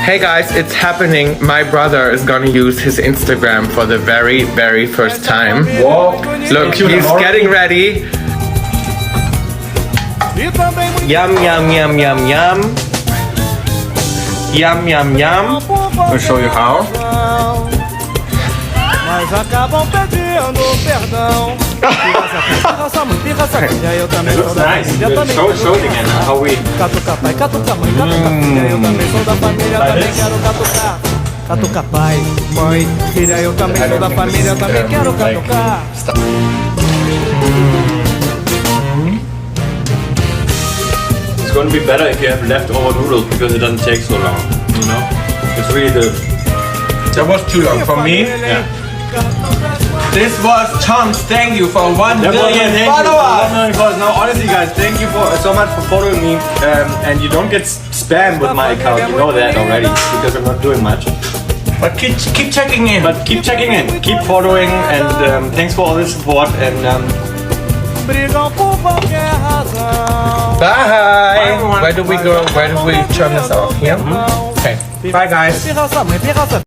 Hey guys, it's happening. My brother is gonna use his Instagram for the very, very first time. Whoa. Look, he's getting ready. Yum, yum, yum, yum, yum. Yum, yum, yum. I'll show you how. Mas acabam pedindo perdão. Pirraça mãe, pirraça filha, eu também sou da família, também Show it again. How we... Catuca pai, catuca mãe, catuca filha, eu também sou da família, também quero catucar. Catuca pai, mãe, filha, eu também sou da família, também quero catucar. It's going to be better if you have leftover noodles because it doesn't take so long. You know? It's really the... That was too long for me. Yeah. This was Tom's thank you for 1 million followers. Now, honestly, guys, thank you so much for following me. And you don't get spam with my account. You know that already because I'm not doing much. But keep checking in. But keep checking in, keep following, and thanks for all the support. And Brigam por qualquer razão. bye. Where do we go? Where do we turn this off? Here? Okay. Bye guys. Pirraça mãe, pirraça